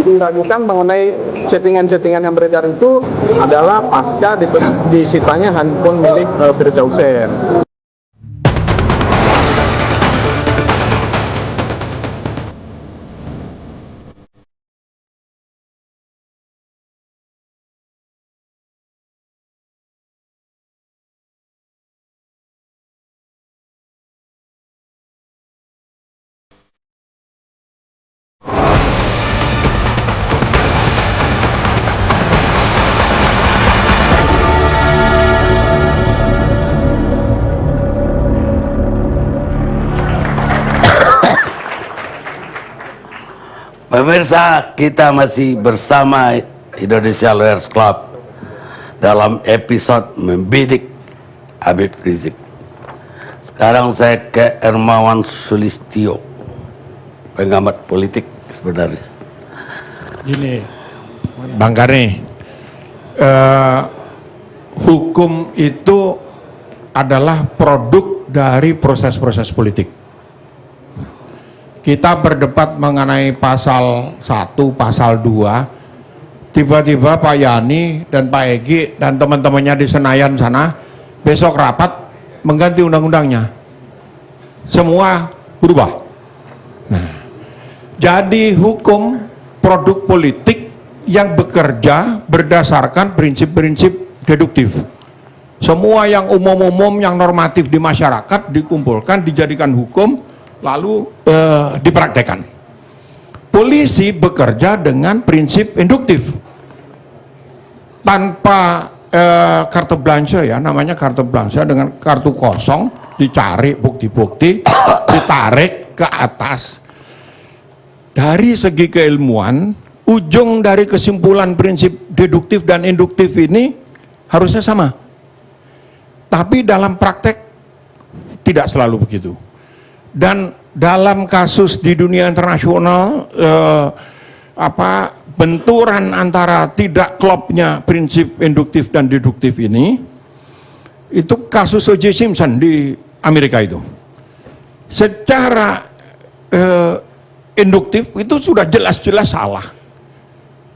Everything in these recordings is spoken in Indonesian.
diragukan mengenai chattingan-chattingan yang beredar itu adalah pasca disitanya handphone milik Firza Hussein. Pemirsa, kita masih bersama Indonesia Lawyers Club dalam episode Membidik Habib Rizik. Sekarang saya ke Hermawan Sulistyo, pengamat politik sebenarnya. Gini, Bang Karni, hukum itu adalah produk dari proses-proses politik. Kita berdebat mengenai pasal 1, pasal 2, tiba-tiba Pak Yani dan Pak Egy dan teman-temannya di Senayan sana besok rapat mengganti undang-undangnya. Semua berubah. Nah, jadi hukum produk politik yang bekerja berdasarkan prinsip-prinsip deduktif. Semua yang umum-umum, yang normatif di masyarakat dikumpulkan, dijadikan hukum, lalu dipraktekkan. Polisi bekerja dengan prinsip induktif, tanpa carte blanche, ya namanya carte blanche, dengan kartu kosong dicari bukti-bukti, ditarik ke atas. Dari segi keilmuan, ujung dari kesimpulan prinsip deduktif dan induktif ini harusnya sama, tapi dalam praktek tidak selalu begitu. Dan dalam kasus di dunia internasional, benturan antara tidak klopnya prinsip induktif dan deduktif ini, itu kasus O.J. Simpson di Amerika itu. Secara induktif itu sudah jelas-jelas salah,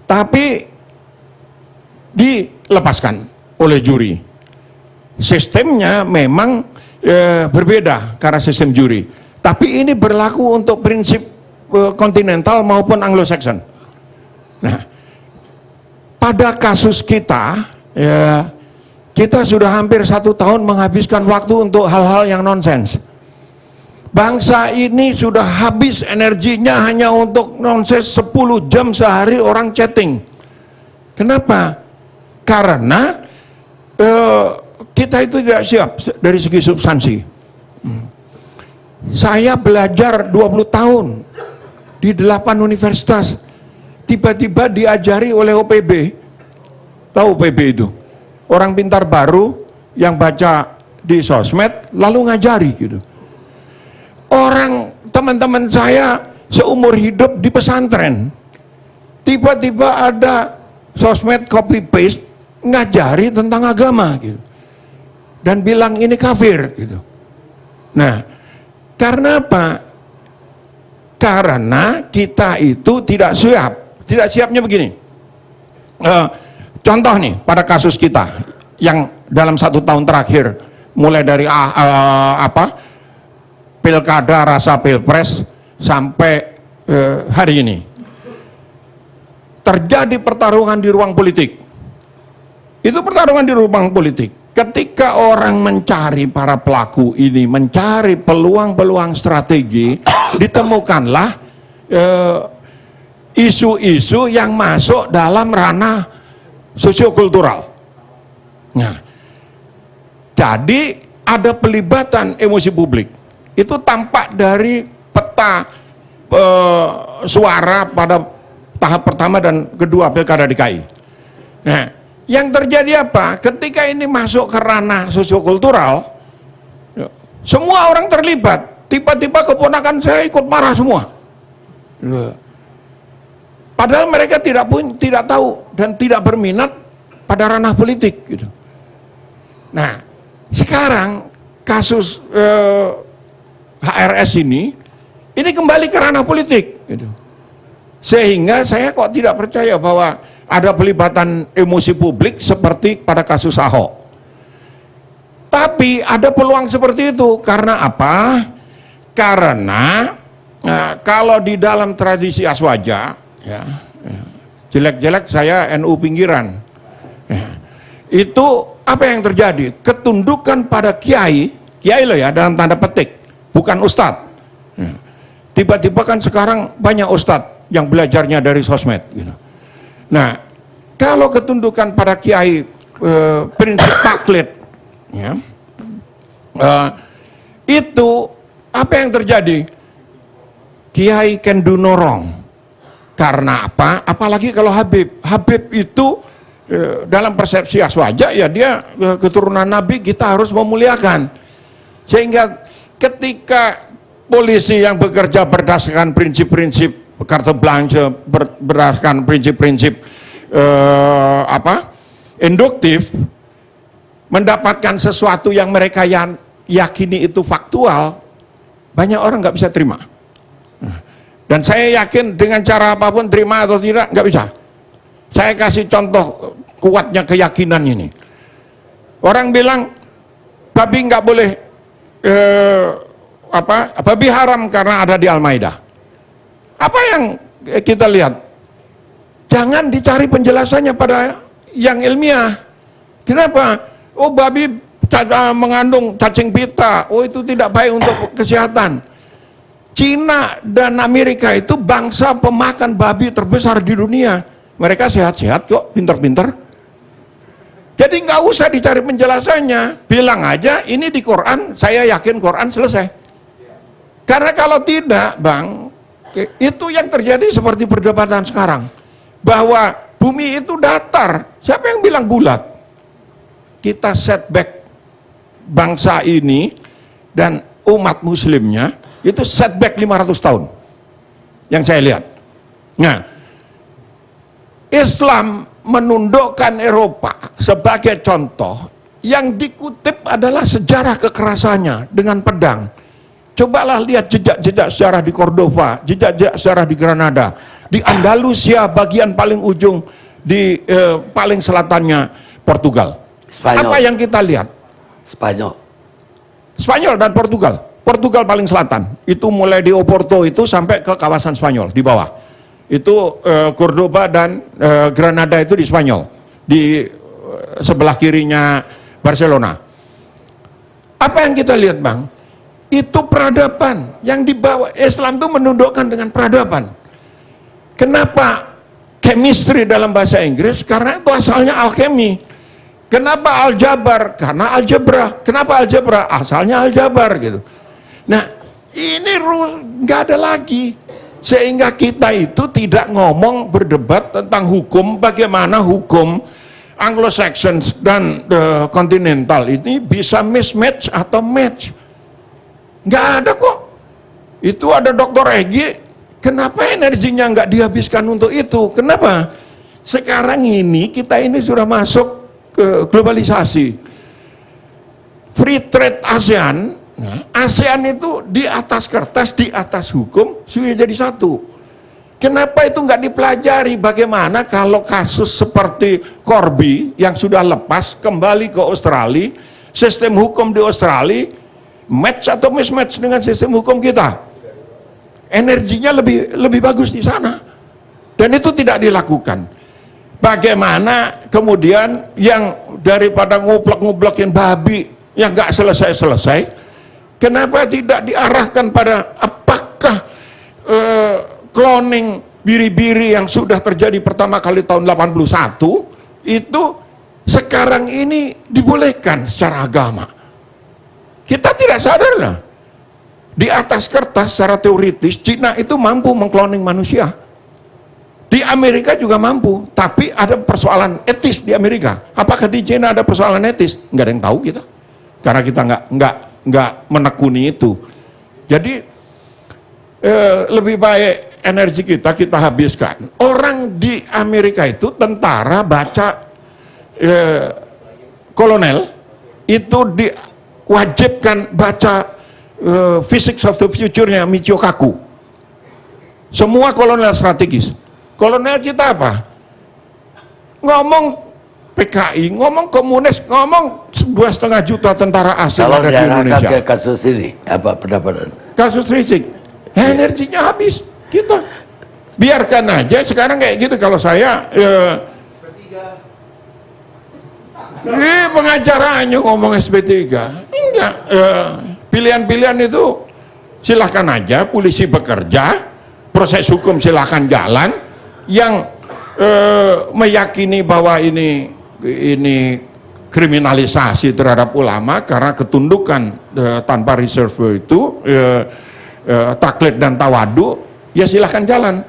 tapi dilepaskan oleh juri. Sistemnya memang berbeda karena sistem juri. Tapi ini berlaku untuk prinsip kontinental maupun Anglo-Saxon. Nah, pada kasus kita, ya, kita sudah hampir 1 tahun menghabiskan waktu untuk hal-hal yang nonsens. Bangsa ini sudah habis energinya hanya untuk nonsens 10 jam sehari orang chatting. Kenapa? Karena kita itu tidak siap dari segi substansi. Saya belajar 20 tahun di 8 universitas, tiba-tiba diajari oleh OPB. Tahu OPB itu? Orang pintar baru yang baca di sosmed lalu ngajari gitu. Orang teman-teman saya seumur hidup di pesantren, tiba-tiba ada sosmed copy paste ngajari tentang agama gitu. Dan bilang ini kafir gitu. Nah, karena apa? Karena kita itu tidak siap. Tidak siapnya begini. Contoh nih pada kasus kita yang dalam 1 tahun terakhir, mulai dari pilkada, rasa pilpres sampai hari ini, terjadi pertarungan di ruang politik. Itu pertarungan di ruang politik. Ketika orang mencari para pelaku ini, mencari peluang-peluang strategi, ditemukanlah isu-isu yang masuk dalam ranah sosiokultural. Nah, jadi ada pelibatan emosi publik. Itu tampak dari peta suara pada tahap pertama dan kedua pilkada DKI. Nah, yang terjadi apa? Ketika ini masuk ke ranah sosiokultural, semua orang terlibat. Tiba-tiba keponakan saya ikut marah semua. Padahal mereka tidak tahu dan tidak berminat pada ranah politik. Gitu. Nah, sekarang kasus HRS ini kembali ke ranah politik. Gitu. Sehingga saya kok tidak percaya bahwa ada pelibatan emosi publik seperti pada kasus Ahok. Tapi ada peluang seperti itu. Karena apa? Karena kalau di dalam tradisi Aswaja, ya, jelek-jelek saya NU pinggiran. Ya, itu apa yang terjadi? Ketundukan pada kiai loh ya, dalam tanda petik, bukan ustadz. Ya. Tiba-tiba kan sekarang banyak ustadz yang belajarnya dari sosmed. Gitu. Nah, kalau ketundukan pada kiai prinsip taklid, ya, itu apa yang terjadi? Kiai can do no wrong. Karena apa? Apalagi kalau Habib itu dalam persepsi Aswaja ya dia keturunan Nabi, kita harus memuliakan. Sehingga ketika polisi yang bekerja berdasarkan prinsip-prinsip carte blanche, berdasarkan prinsip-prinsip induktif, mendapatkan sesuatu yang mereka yakini itu faktual, banyak orang nggak bisa terima. Dan saya yakin dengan cara apapun, terima atau tidak, nggak bisa. Saya kasih contoh kuatnya keyakinan ini. Orang bilang babi nggak boleh babi haram karena ada di Al-Maidah. Apa yang kita lihat? Jangan dicari penjelasannya pada yang ilmiah. Kenapa? Oh, babi mengandung cacing pita. Oh, itu tidak baik untuk kesehatan. Cina dan Amerika itu bangsa pemakan babi terbesar di dunia. Mereka sehat-sehat kok, pinter-pinter. Jadi nggak usah dicari penjelasannya. Bilang aja ini di Quran, saya yakin Quran, selesai. Karena kalau tidak, Bang, itu yang terjadi seperti perdebatan sekarang. Bahwa bumi itu datar. Siapa yang bilang bulat? Kita setback bangsa ini dan umat muslimnya itu setback 500 tahun. Yang saya lihat. Nah, Islam menundukkan Eropa sebagai contoh. Yang dikutip adalah sejarah kekerasannya dengan pedang. Cobalah lihat jejak-jejak sejarah di Cordova, jejak-jejak sejarah di Granada, di Andalusia bagian paling ujung, di paling selatannya Portugal. Spanyol. Apa yang kita lihat? Spanyol dan Portugal. Portugal paling selatan. Itu mulai di Oporto itu sampai ke kawasan Spanyol di bawah. Itu Cordoba dan Granada itu di Spanyol, di sebelah kirinya Barcelona. Apa yang kita lihat, Bang? Itu peradaban yang dibawa. Islam itu menundukkan dengan peradaban. Kenapa chemistry dalam bahasa Inggris? Karena itu asalnya alkemi. Kenapa aljabar? Karena algebra. Kenapa algebra? Asalnya aljabar gitu. Nah, ini nggak ada lagi. Sehingga kita itu tidak ngomong berdebat tentang hukum, bagaimana hukum Anglo-Saxon dan kontinental ini bisa mismatch atau match. Nggak ada kok. Itu ada Dr. Egi, kenapa energinya nggak dihabiskan untuk itu? Kenapa? Sekarang ini kita ini sudah masuk ke globalisasi. Free trade ASEAN, ASEAN itu di atas kertas, di atas hukum, sudah jadi satu. Kenapa itu nggak dipelajari? Bagaimana kalau kasus seperti Corby yang sudah lepas kembali ke Australia, sistem hukum di Australia match atau mismatch dengan sistem hukum kita? Energinya lebih bagus di sana, dan itu tidak dilakukan. Bagaimana kemudian yang daripada ngublek-ngublekin babi yang nggak selesai-selesai, kenapa tidak diarahkan pada apakah cloning biri-biri yang sudah terjadi pertama kali tahun 81 itu sekarang ini dibolehkan secara agama? Kita tidak sadar lah. Di atas kertas secara teoritis Cina itu mampu mengkloning manusia. Di Amerika juga mampu, tapi ada persoalan etis di Amerika. Apakah di Cina ada persoalan etis? Nggak ada yang tahu kita. Karena kita nggak menekuni itu. Jadi lebih baik energi kita habiskan. Orang di Amerika itu tentara baca kolonel itu diwajibkan baca Physics of the Future-nya Michio Kaku. Semua kolonel strategis. Kolonel kita apa? Ngomong PKI, ngomong komunis, ngomong 2,5 juta tentara asing Kalau ada di diarahkan Indonesia. ke kasus ini, apa pendapat Anda? Kasus Rizik, energinya habis kita. Biarkan aja sekarang kayak gitu. Kalau saya pengacaranya ngomong SP3 enggak, pilihan-pilihan itu silahkan aja, polisi bekerja, proses hukum silahkan jalan. Yang meyakini bahwa ini kriminalisasi terhadap ulama karena ketundukan tanpa reserve itu, taklid dan tawadu, ya silahkan jalan.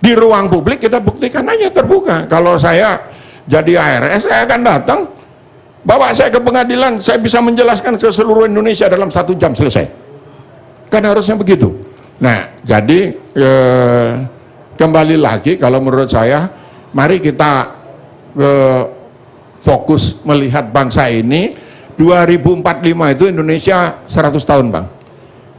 Di ruang publik kita buktikan aja terbuka. Kalau saya jadi ARS, saya akan datang, bawa saya ke pengadilan, saya bisa menjelaskan ke seluruh Indonesia dalam 1 jam selesai. Kan harusnya begitu. Nah, jadi kembali lagi, kalau menurut saya, mari kita fokus melihat bangsa ini. 2045 itu Indonesia 100 tahun, Bang.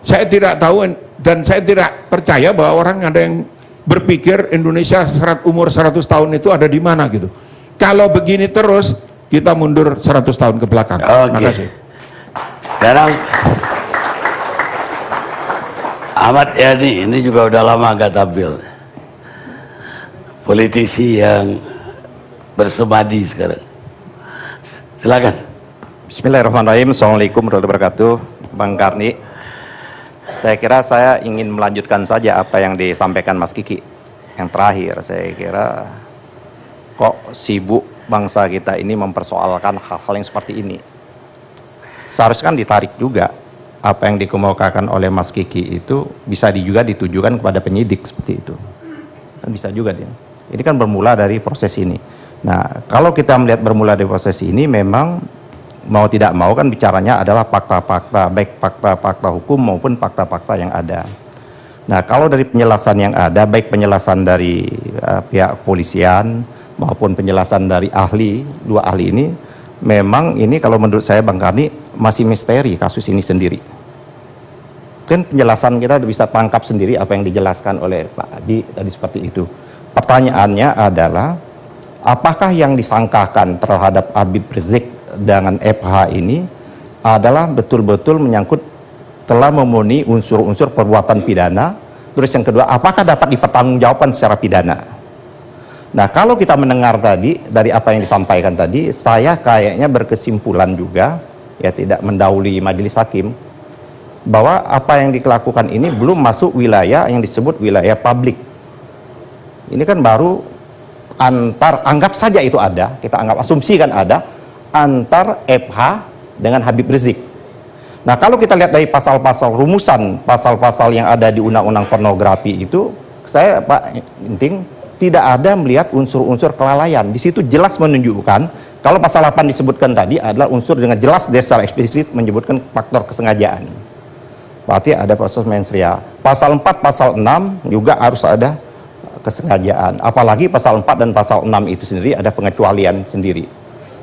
Saya tidak tahu dan saya tidak percaya bahwa orang ada yang berpikir Indonesia umur 100 tahun itu ada di mana gitu. Kalau begini terus, kita mundur 100 tahun ke belakang. Terima kasih. Sekarang Ahmad Yani, ini juga udah lama nggak tampil. Politisi yang bersemadi sekarang. Silakan. Bismillahirrahmanirrahim. Assalamualaikum warahmatullahi wabarakatuh. Bang Karni, saya kira saya ingin melanjutkan saja apa yang disampaikan Mas Kiki. Yang terakhir, saya kira kok sibuk bangsa kita ini mempersoalkan hal-hal yang seperti ini. Seharusnya kan ditarik juga apa yang dikemukakan oleh Mas Kiki itu bisa juga ditujukan kepada penyidik seperti itu. Kan bisa juga dia. Ini kan bermula dari proses ini. Nah, kalau kita melihat bermula dari proses ini, memang mau tidak mau kan bicaranya adalah fakta-fakta, baik fakta-fakta hukum maupun fakta-fakta yang ada. Nah, kalau dari penjelasan yang ada, baik penjelasan dari pihak kepolisian maupun penjelasan dari ahli, 2 ahli ini, memang ini kalau menurut saya Bang Karni masih misteri kasus ini sendiri. Kan penjelasan kita bisa tangkap sendiri apa yang dijelaskan oleh Pak Adi tadi seperti itu. Pertanyaannya adalah, apakah yang disangkakan terhadap Habib Rizik dengan FH ini adalah betul-betul menyangkut telah memenuhi unsur-unsur perbuatan pidana? Terus yang kedua, apakah dapat dipertanggungjawabkan secara pidana? Nah, kalau kita mendengar tadi dari apa yang disampaikan tadi, saya kayaknya berkesimpulan juga, ya tidak mendahului majelis hakim, bahwa apa yang dilakukan ini belum masuk wilayah yang disebut wilayah publik. Ini kan baru anggap saja itu ada, kita anggap asumsikan ada antar FH dengan Habib Rizik. Nah, kalau kita lihat dari pasal-pasal rumusan, pasal-pasal yang ada di undang-undang pornografi itu, saya Pak Inting tidak ada melihat unsur-unsur kelalaian. Di situ jelas menunjukkan, kalau pasal 8 disebutkan tadi adalah unsur dengan jelas secara eksplisit menyebutkan faktor kesengajaan. Berarti ada proses mensrea. Pasal 4, pasal 6 juga harus ada kesengajaan. Apalagi pasal 4 dan pasal 6 itu sendiri ada pengecualian sendiri.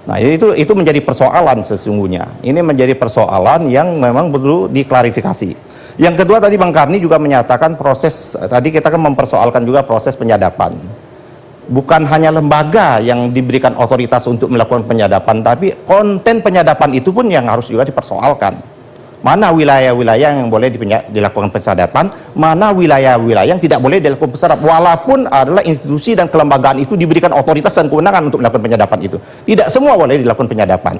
Nah, itu menjadi persoalan sesungguhnya. Ini menjadi persoalan yang memang perlu diklarifikasi. Yang kedua tadi Bang Karni juga menyatakan proses, tadi kita kan mempersoalkan juga proses penyadapan. Bukan hanya lembaga yang diberikan otoritas untuk melakukan penyadapan, tapi konten penyadapan itu pun yang harus juga dipersoalkan. Mana wilayah-wilayah yang boleh dilakukan penyadapan, mana wilayah-wilayah yang tidak boleh dilakukan penyadapan, walaupun adalah institusi dan kelembagaan itu diberikan otoritas dan kewenangan untuk melakukan penyadapan itu. Tidak semua boleh dilakukan penyadapan.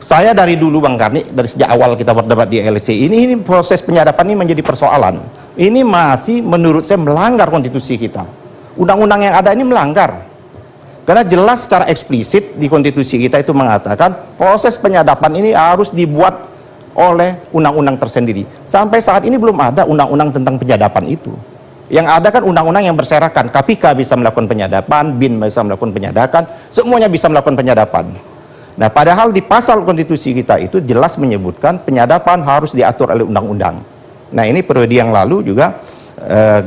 Saya dari dulu Bang Karni, dari sejak awal kita berdebat di LC, ini proses penyadapan ini menjadi persoalan. Ini masih menurut saya melanggar konstitusi kita. Undang-undang yang ada ini melanggar. Karena jelas secara eksplisit di konstitusi kita itu mengatakan proses penyadapan ini harus dibuat oleh undang-undang tersendiri. Sampai saat ini belum ada undang-undang tentang penyadapan itu. Yang ada kan undang-undang yang berserakan. KPK bisa melakukan penyadapan, BIN bisa melakukan penyadapan, semuanya bisa melakukan penyadapan. Nah, padahal di pasal konstitusi kita itu jelas menyebutkan penyadapan harus diatur oleh undang-undang. Nah, ini periode yang lalu juga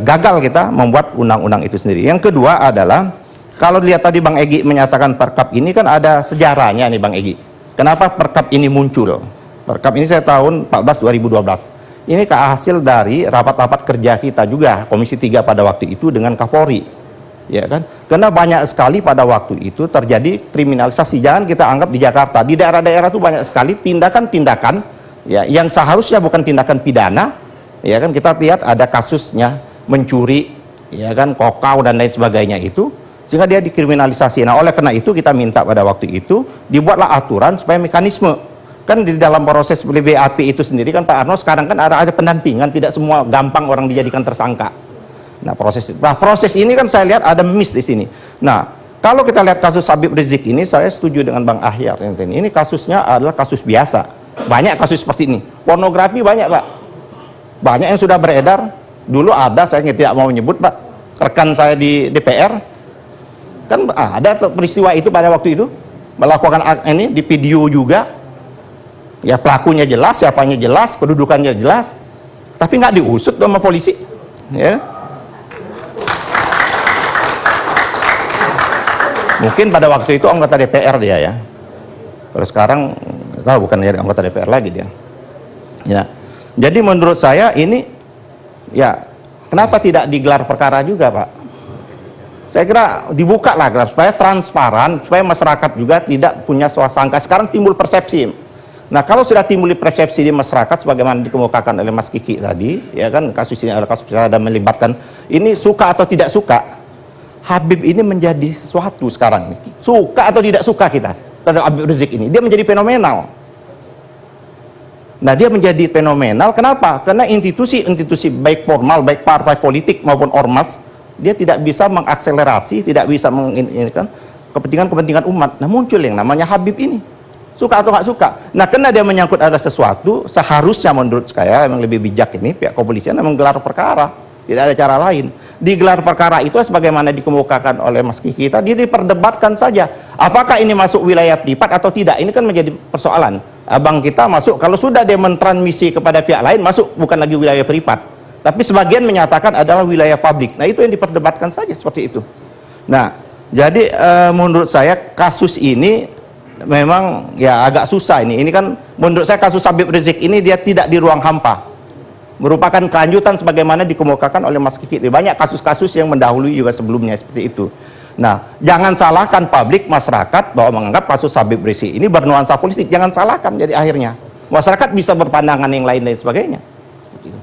gagal kita membuat undang-undang itu sendiri. Yang kedua adalah, kalau lihat tadi Bang Egy menyatakan Perkap ini kan ada sejarahnya nih Bang Egy. Kenapa Perkap ini muncul? Perkap ini saya tahun 14 2012. ini hasil dari rapat-rapat kerja kita juga, Komisi 3 pada waktu itu dengan Kapolri. Ya kan? Karena banyak sekali pada waktu itu terjadi kriminalisasi. Jangan kita anggap di Jakarta, di daerah-daerah itu banyak sekali tindakan-tindakan ya yang seharusnya bukan tindakan pidana. Ya kan, kita lihat ada kasusnya mencuri, ya kan, kokau dan lain sebagainya itu, sehingga dia dikriminalisasi. Nah, oleh karena itu kita minta pada waktu itu dibuatlah aturan supaya mekanisme. Kan di dalam proses BAP itu sendiri kan Pak Arno sekarang kan ada pendampingan, tidak semua gampang orang dijadikan tersangka. Nah, proses ini kan saya lihat ada miss di sini. Nah, kalau kita lihat kasus Habib Rizik ini, saya setuju dengan Bang Ahyar. Ini kasusnya adalah kasus biasa. Banyak kasus seperti ini. Pornografi banyak, Pak. Banyak yang sudah beredar. Dulu ada, saya tidak mau menyebut, Pak, rekan saya di DPR kan ada peristiwa itu pada waktu itu, melakukan ini di video juga. Ya, pelakunya jelas, siapanya jelas, kedudukannya jelas, tapi nggak diusut sama polisi. Ya, mungkin pada waktu itu anggota DPR dia ya. Kalau sekarang tahu bukan jadi anggota DPR lagi dia. Ya, jadi menurut saya ini ya kenapa tidak digelar perkara juga, Pak? Saya kira dibuka lah supaya transparan, supaya masyarakat juga tidak punya swasangka. Sekarang timbul persepsi. Nah, kalau sudah timbul persepsi di masyarakat sebagaimana dikemukakan oleh Mas Kiki tadi, ya kan, kasus ini adalah kasus yang melibatkan ini suka atau tidak suka, Habib ini menjadi sesuatu sekarang. Suka atau tidak suka kita terhadap Habib Rizik ini, dia menjadi fenomenal. Nah, dia menjadi fenomenal. Kenapa? Karena institusi-institusi baik formal, baik partai politik maupun ormas, dia tidak bisa mengakselerasi, tidak bisa menginginkan kepentingan-kepentingan umat. Nah, muncul yang namanya Habib ini. Suka atau nggak suka. Nah, karena dia menyangkut ada sesuatu, seharusnya menurut saya memang lebih bijak ini pihak kepolisian menggelar perkara. Tidak ada cara lain. Digelar perkara itu sebagaimana dikemukakan oleh Mas Kiki tadi, diperdebatkan saja. Apakah ini masuk wilayah privat atau tidak? Ini kan menjadi persoalan. Abang kita masuk, kalau sudah dia mentransmisi kepada pihak lain, masuk bukan lagi wilayah privat. Tapi sebagian menyatakan adalah wilayah publik. Nah, itu yang diperdebatkan saja seperti itu. Nah, jadi menurut saya kasus ini memang ya agak susah ini. Ini kan menurut saya kasus Habib Rizik ini dia tidak di ruang hampa. Merupakan kelanjutan sebagaimana dikemukakan oleh Mas Kiki. Banyak kasus-kasus yang mendahului juga sebelumnya seperti itu. Nah, jangan salahkan publik, masyarakat bahwa menganggap kasus Habib Rizik ini bernuansa politik. Jangan salahkan, jadi akhirnya masyarakat bisa berpandangan yang lain dan sebagainya. Seperti itu.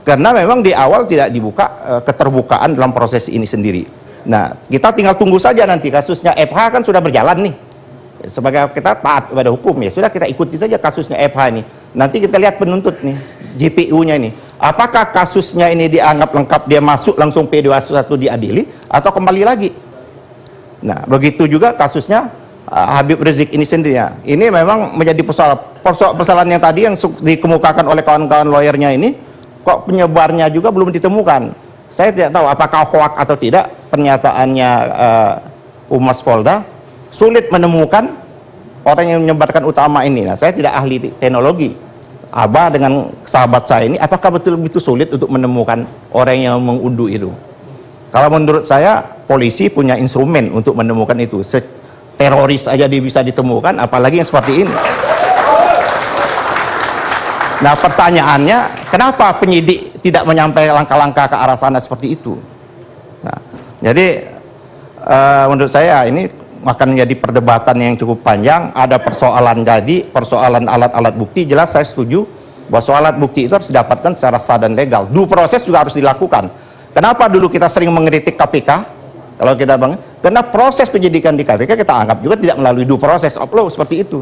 Karena memang di awal tidak dibuka keterbukaan dalam proses ini sendiri. Nah, kita tinggal tunggu saja nanti kasusnya FH kan sudah berjalan nih. Sebagai kita taat pada hukum, ya sudah kita ikuti saja kasusnya FH ini. Nanti kita lihat penuntut nih, JPU-nya ini. Apakah kasusnya ini dianggap lengkap, dia masuk langsung P21 diadili atau kembali lagi? Nah, begitu juga kasusnya Habib Rizik ini sendiri. Ini memang menjadi persoalan yang tadi yang dikemukakan oleh kawan-kawan lawyernya ini, kok penyebarnya juga belum ditemukan. Saya tidak tahu apakah hoak atau tidak pernyataannya Humas Polda. Sulit menemukan orang yang menyebarkan utama ini. Nah, saya tidak ahli teknologi. Abah dengan sahabat saya ini, apakah betul-betul sulit untuk menemukan orang yang mengunduh itu? Kalau menurut saya, polisi punya instrumen untuk menemukan itu. Teroris aja dia bisa ditemukan, apalagi yang seperti ini. Nah, pertanyaannya, kenapa penyidik tidak menyampaikan langkah-langkah ke arah sana seperti itu? Nah, jadi menurut saya ini akan menjadi perdebatan yang cukup panjang. Ada persoalan persoalan alat-alat bukti. Jelas saya setuju bahwa soal alat bukti itu harus didapatkan secara sah dan legal. Due proses juga harus dilakukan. Kenapa dulu kita sering mengkritik KPK? Kalau kita karena proses penyidikan di KPK kita anggap juga tidak melalui due proses of law seperti itu.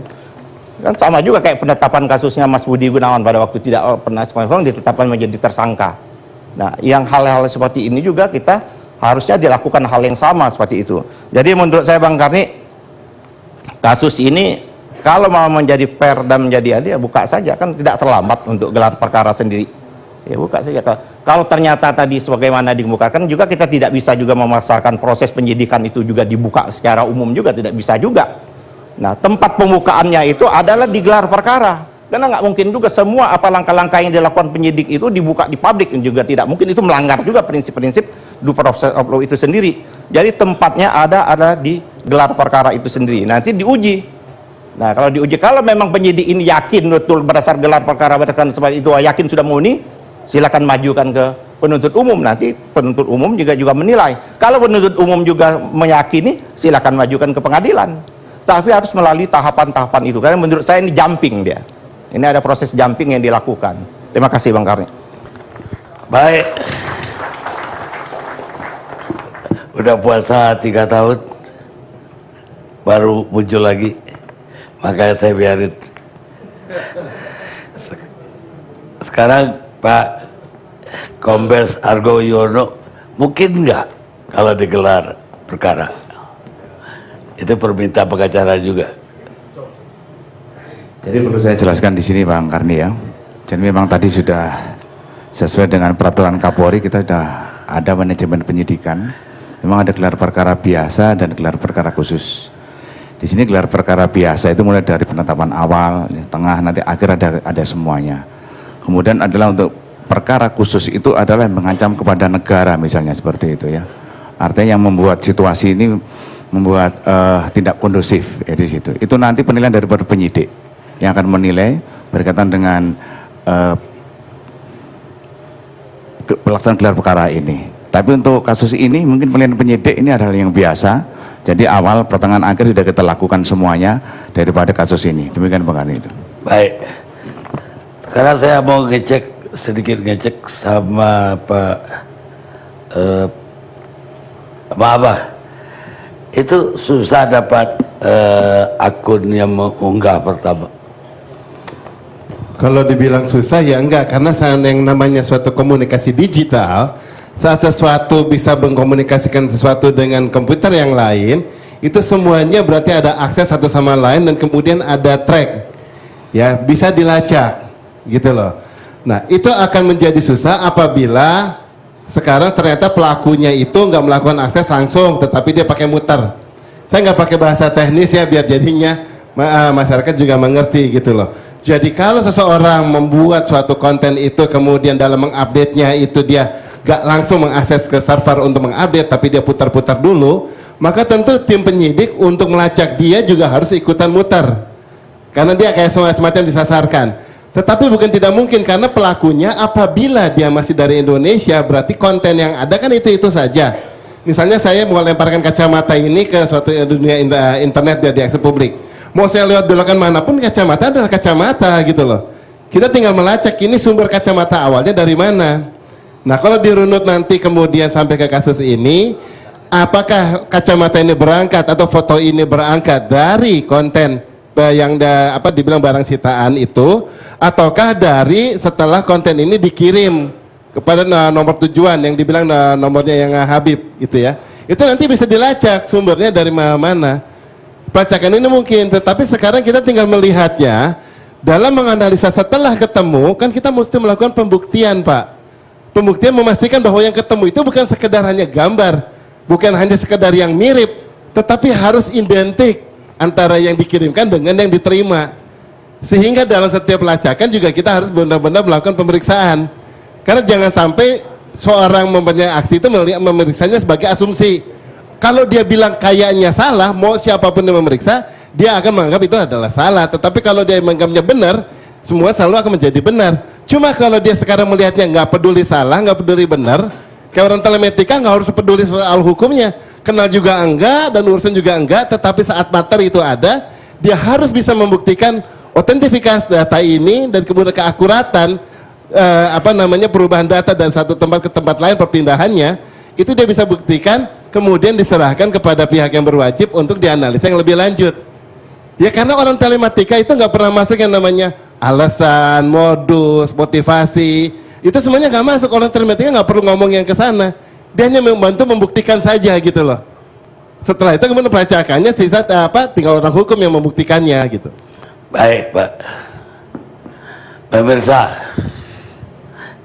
Kan sama juga kayak penetapan kasusnya Mas Budi Gunawan pada waktu tidak pernah ditetapkan menjadi tersangka. Nah, yang hal-hal seperti ini juga kita harusnya dilakukan hal yang sama seperti itu. Jadi menurut saya Bang Karni, kasus ini kalau mau menjadi fair dan menjadi adil, ya buka saja, kan tidak terlambat untuk gelar perkara sendiri. Ya buka saja. Kalau ternyata tadi sebagaimana dikemukakan juga, kita tidak bisa juga memaksakan proses penyidikan itu juga dibuka secara umum juga, tidak bisa juga. Nah, tempat pembukaannya itu adalah digelar perkara. Karena nggak mungkin juga semua apa langkah-langkah yang dilakukan penyidik itu dibuka di publik, juga tidak mungkin, itu melanggar juga prinsip-prinsip due process of law itu sendiri. Jadi tempatnya adalah di gelar perkara itu sendiri. Nanti diuji. Nah, kalau diuji, kalau memang penyidik ini yakin betul berdasar gelar perkara berdasarkan seperti itu, yakin sudah murni, silakan majukan ke penuntut umum, nanti penuntut umum juga menilai. Kalau penuntut umum juga meyakini, silakan majukan ke pengadilan. Tapi harus melalui tahapan-tahapan itu, karena menurut saya ini jumping dia. Ini ada proses jumping yang dilakukan. Terima kasih Bang Karni. Baik. Udah puasa 3 tahun, baru muncul lagi. Makanya saya biarin. Sekarang Pak Kombes Argo Yuwono, mungkin nggak kalau digelar perkara? Itu permintaan pengacara juga. Jadi perlu saya jelaskan di sini Bang Karni ya. Jadi memang tadi sudah sesuai dengan peraturan Kapolri, kita sudah ada manajemen penyidikan. Memang ada gelar perkara biasa dan gelar perkara khusus. Di sini gelar perkara biasa itu mulai dari penetapan awal, tengah, nanti akhir ada semuanya. Kemudian adalah untuk perkara khusus itu adalah yang mengancam kepada negara misalnya seperti itu ya. Artinya yang membuat situasi ini membuat tidak kondusif ya di situ. Itu nanti penilaian daripada penyidik yang akan menilai berkaitan dengan pelaksanaan gelar perkara ini. Tapi untuk kasus ini mungkin penilaian penyidik ini adalah yang biasa. Jadi awal, pertengahan, akhir sudah kita lakukan semuanya daripada kasus ini. Demikian Bang Karni itu. Baik. Sekarang saya mau sedikit ngecek sama Pak Abah. Itu susah dapat akun yang mengunggah pertama. Kalau dibilang susah ya enggak, karena yang namanya suatu komunikasi digital, saat sesuatu bisa mengkomunikasikan sesuatu dengan komputer yang lain, itu semuanya berarti ada akses satu sama lain dan kemudian ada track, ya bisa dilacak, gitu loh. Nah itu akan menjadi susah apabila sekarang ternyata pelakunya itu nggak melakukan akses langsung, tetapi dia pakai muter. Saya nggak pakai bahasa teknis ya biar jadinya masyarakat juga mengerti gitu loh. Jadi kalau seseorang membuat suatu konten itu kemudian dalam mengupdate-nya itu dia gak langsung mengakses ke server untuk mengupdate tapi dia putar-putar dulu, maka tentu tim penyidik untuk melacak dia juga harus ikutan muter karena dia kayak semacam disasarkan. Tetapi bukan tidak mungkin karena pelakunya apabila dia masih dari Indonesia berarti konten yang ada kan itu saja. Misalnya saya mau lemparkan kacamata ini ke suatu dunia internet dia diakses publik, mau saya lewat belokan manapun kacamata adalah kacamata gitu loh. Kita tinggal melacak ini sumber kacamata awalnya dari mana. Nah kalau dirunut nanti kemudian sampai ke kasus ini, apakah kacamata ini berangkat atau foto ini berangkat dari konten yang dibilang barang sitaan itu, ataukah dari setelah konten ini dikirim kepada nomor tujuan yang dibilang nomornya yang Habib gitu ya, itu nanti bisa dilacak sumbernya dari mana. Pelacakan ini mungkin, tetapi sekarang kita tinggal melihatnya dalam menganalisa setelah ketemu, kan kita mesti melakukan pembuktian Pak. Pembuktian memastikan bahwa yang ketemu itu bukan sekedar hanya gambar, bukan hanya sekedar yang mirip, tetapi harus identik antara yang dikirimkan dengan yang diterima. Sehingga dalam setiap pelacakan juga kita harus benar-benar melakukan pemeriksaan. Karena jangan sampai seorang mempunyai aksi itu memeriksanya sebagai asumsi. Kalau dia bilang kayaknya salah, mau siapapun yang memeriksa, dia akan menganggap itu adalah salah. Tetapi kalau dia menganggapnya benar, semua selalu akan menjadi benar. Cuma kalau dia sekarang melihatnya nggak peduli salah, nggak peduli benar, kayak orang telematika nggak harus peduli soal hukumnya, kenal juga enggak dan urusan juga enggak, tetapi saat materi itu ada, dia harus bisa membuktikan otentifikasi data ini dan kemudian keakuratan perubahan data dari satu tempat ke tempat lain perpindahannya, itu dia bisa buktikan, kemudian diserahkan kepada pihak yang berwajib untuk dianalisa yang lebih lanjut. Ya karena orang telematika itu nggak pernah masuk yang namanya alasan, modus, motivasi, itu semuanya nggak masuk. Orang telematika nggak perlu ngomong yang ke sana, dia hanya membantu membuktikan saja gitu loh. Setelah itu kemudian pelacakannya sisa tinggal orang hukum yang membuktikannya gitu. Baik Pak. Pemirsa,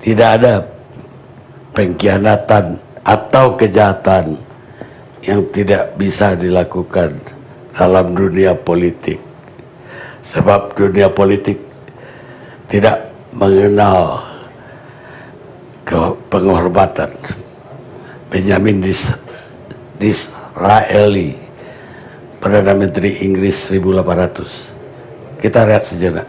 tidak ada pengkhianatan atau kejahatan yang tidak bisa dilakukan dalam dunia politik, sebab dunia politik tidak mengenal penghormatan. Benjamin Disraeli, Perdana Menteri Inggris 1800. Kita lihat sejenak.